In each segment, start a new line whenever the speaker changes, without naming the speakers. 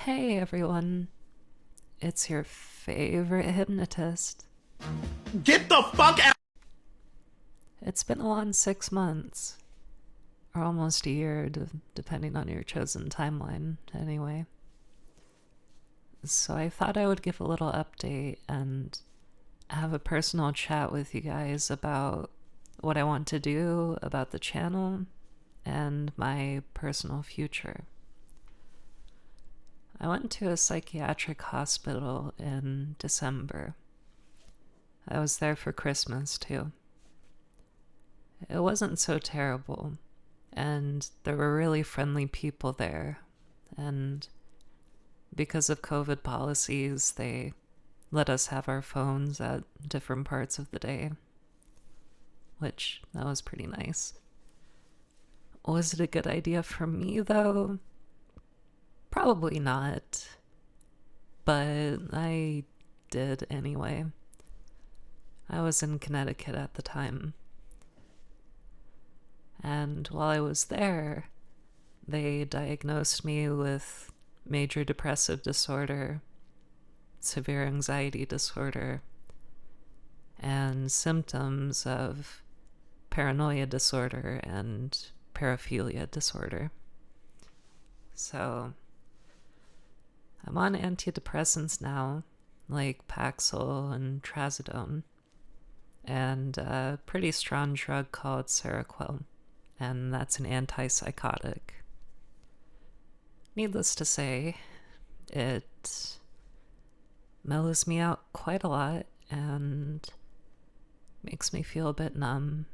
Hey everyone, it's your favorite hypnotist.
Get the fuck out!
It's been a long 6 months, or almost a year, depending on your chosen timeline, anyway. So I thought I would give a little update and have a personal chat with you guys about what I want to do about the channel and my personal future. I went to a psychiatric hospital in December. I was there for Christmas, too. It wasn't so terrible, and there were really friendly people there, and because of COVID policies, they let us have our phones at different parts of the day, which that was pretty nice. Was it a good idea for me, though? Probably not, but I did anyway. I was in Connecticut at the time. And while I was there, they diagnosed me with major depressive disorder, severe anxiety disorder, and symptoms of paranoia disorder and paraphilia disorder. So I'm on antidepressants now, like Paxil and Trazodone, and a pretty strong drug called Seroquel, and that's an antipsychotic. Needless to say, it mellows me out quite a lot and makes me feel a bit numb.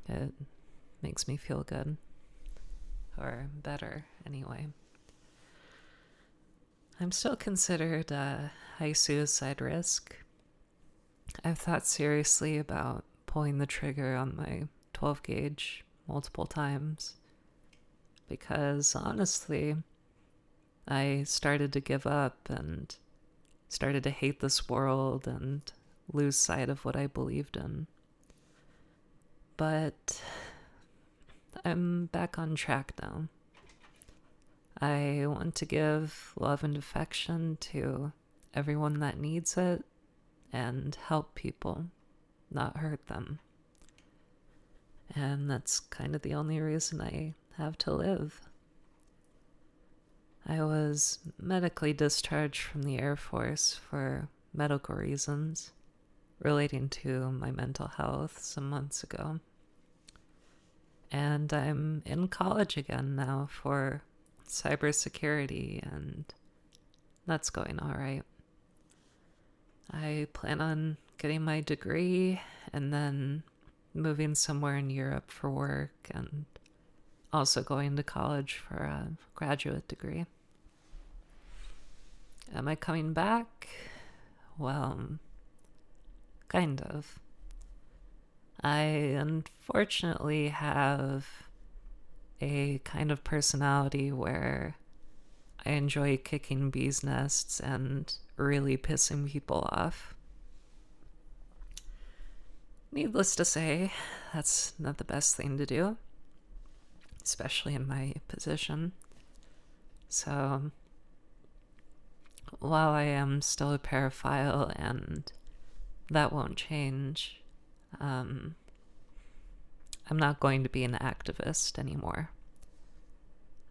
It makes me feel good. Or better, anyway. I'm still considered a high suicide risk. I've thought seriously about pulling the trigger on my 12 gauge multiple times because honestly, I started to give up and started to hate this world and lose sight of what I believed in. But I'm back on track now. I want to give love and affection to everyone that needs it and help people, not hurt them. And that's kind of the only reason I have to live. I was medically discharged from the Air Force for medical reasons relating to my mental health some months ago. And I'm in college again now for cybersecurity, and that's going all right. I plan on getting my degree and then moving somewhere in Europe for work and also going to college for a graduate degree. Am I coming back? Well, kind of. I unfortunately have a kind of personality where I enjoy kicking bees' nests and really pissing people off. Needless to say, that's not the best thing to do, especially in my position. So, while I am still a paraphile and that won't change, I'm not going to be an activist anymore.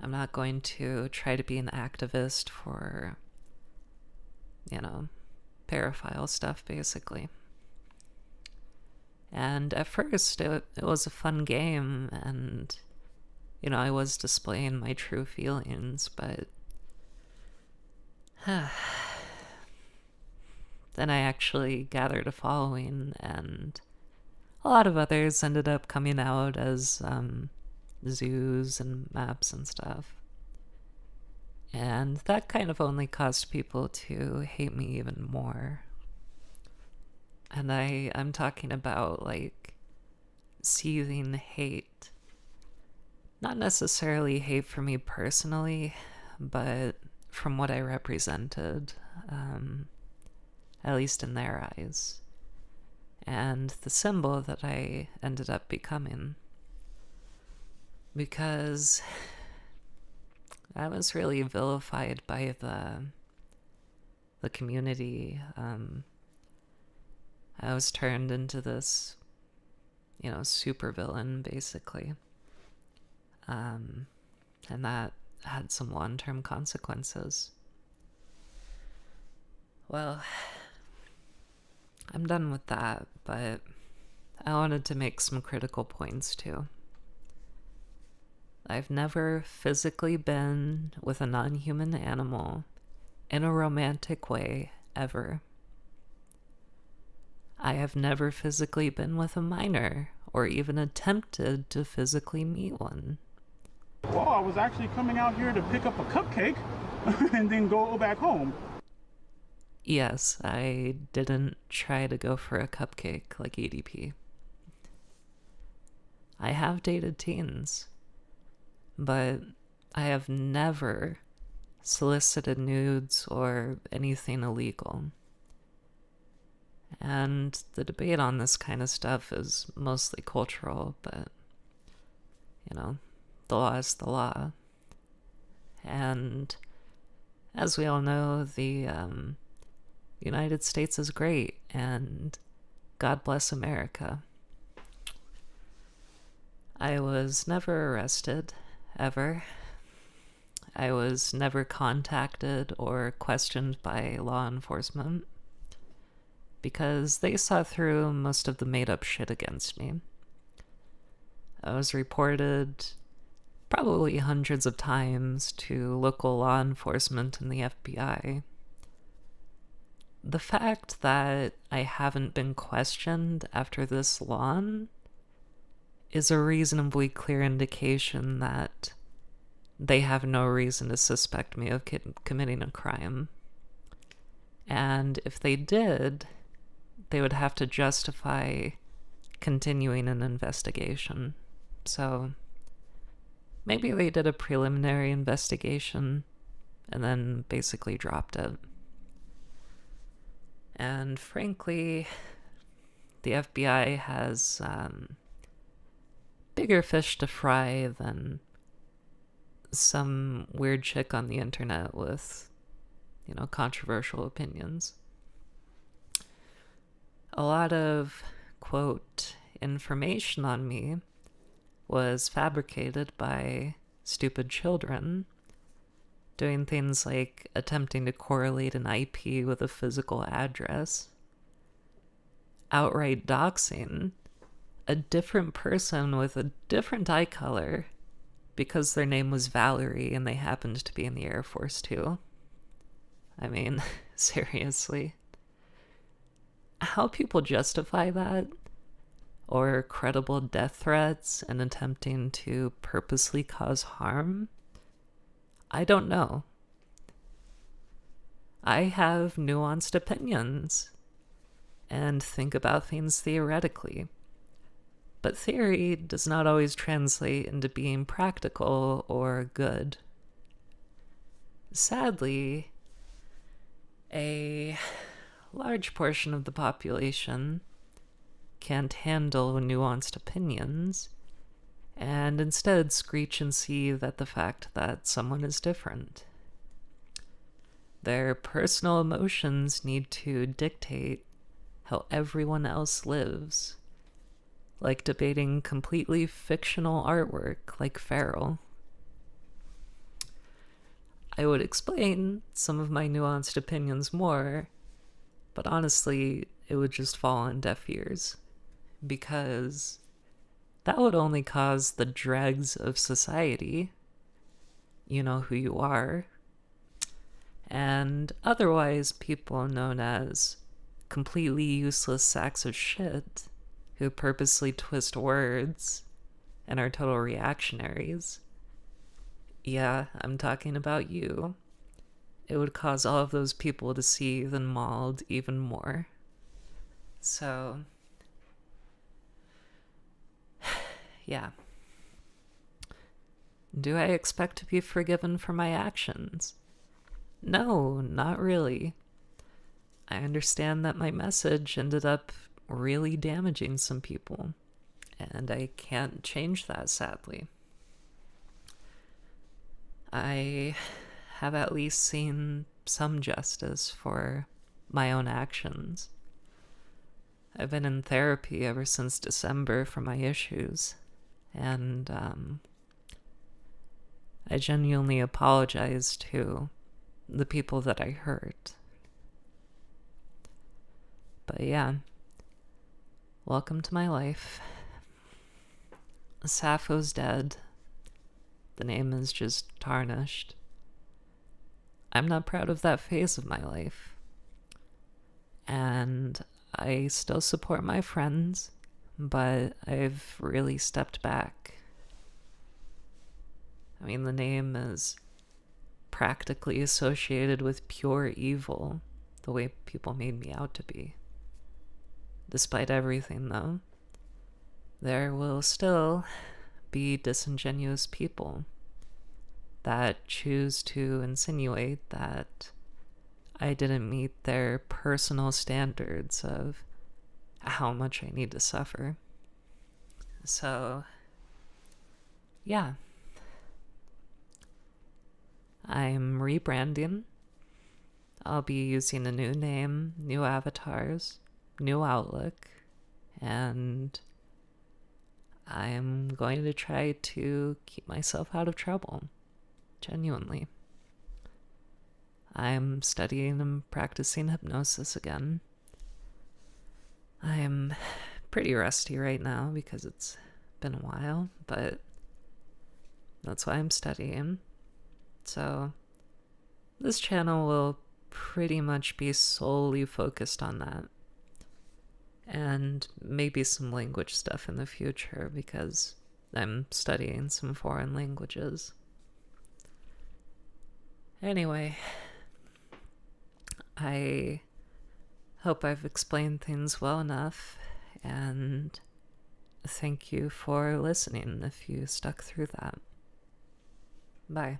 I'm not going to try to be an activist for, paraphile stuff, basically. And at first, it was a fun game, and, I was displaying my true feelings, but then I actually gathered a following, and a lot of others ended up coming out as zoos and maps and stuff. And that kind of only caused people to hate me even more. And I'm talking about like seething hate. Not necessarily hate for me personally, but from what I represented, at least in their eyes. And the symbol that I ended up becoming. Because I was really vilified by the community. I was turned into this, super villain, basically. And that had some long-term consequences. Well, I'm done with that, but I wanted to make some critical points too. I've never physically been with a non-human animal in a romantic way, ever. I have never physically been with a minor, or even attempted to physically meet one.
Well, I was actually coming out here to pick up a cupcake and then go back home.
Yes, I didn't try to go for a cupcake like EDP. I have dated teens, but I have never solicited nudes or anything illegal. And the debate on this kind of stuff is mostly cultural, but, the law is the law. And as we all know, the United States is great, and God bless America. I was never arrested, ever. I was never contacted or questioned by law enforcement because they saw through most of the made-up shit against me. I was reported probably hundreds of times to local law enforcement and the FBI. The fact that I haven't been questioned after this long is a reasonably clear indication that they have no reason to suspect me of committing a crime. And if they did, they would have to justify continuing an investigation. So maybe they did a preliminary investigation and then basically dropped it. And frankly, the FBI has bigger fish to fry than some weird chick on the internet with, controversial opinions. A lot of, quote, information on me was fabricated by stupid children, doing things like attempting to correlate an IP with a physical address, outright doxing a different person with a different eye color because their name was Valerie and they happened to be in the Air Force too. I mean, seriously. How people justify that, or credible death threats and attempting to purposely cause harm, I don't know. I have nuanced opinions and think about things theoretically. But theory does not always translate into being practical or good. Sadly, a large portion of the population can't handle nuanced opinions and instead screech and seethe at the fact that someone is different. Their personal emotions need to dictate how everyone else lives, like debating completely fictional artwork like Feral. I would explain some of my nuanced opinions more, but honestly, it would just fall on deaf ears, because that would only cause the dregs of society, you know who you are, and otherwise people known as completely useless sacks of shit who purposely twist words and are total reactionaries. Yeah, I'm talking about you. It would cause all of those people to seethe and mauled even more. So, yeah. Do I expect to be forgiven for my actions? No, not really. I understand that my message ended up really damaging some people, and I can't change that, sadly. I have at least seen some justice for my own actions. I've been in therapy ever since December for my issues, and I genuinely apologize to the people that I hurt. But yeah, welcome to my life. Sappho's dead. The name is just tarnished. I'm not proud of that phase of my life. And I still support my friends, but I've really stepped back. I mean, the name is practically associated with pure evil, the way people made me out to be. Despite everything, though, there will still be disingenuous people that choose to insinuate that I didn't meet their personal standards of how much I need to suffer. So, yeah. I'm rebranding. I'll be using a new name, new avatars, new outlook, and I'm going to try to keep myself out of trouble. Genuinely. I'm studying and practicing hypnosis again. I'm pretty rusty right now because it's been a while, but that's why I'm studying. So this channel will pretty much be solely focused on that. And maybe some language stuff in the future because I'm studying some foreign languages. Anyway, I hope I've explained things well enough, and thank you for listening if you stuck through that. Bye.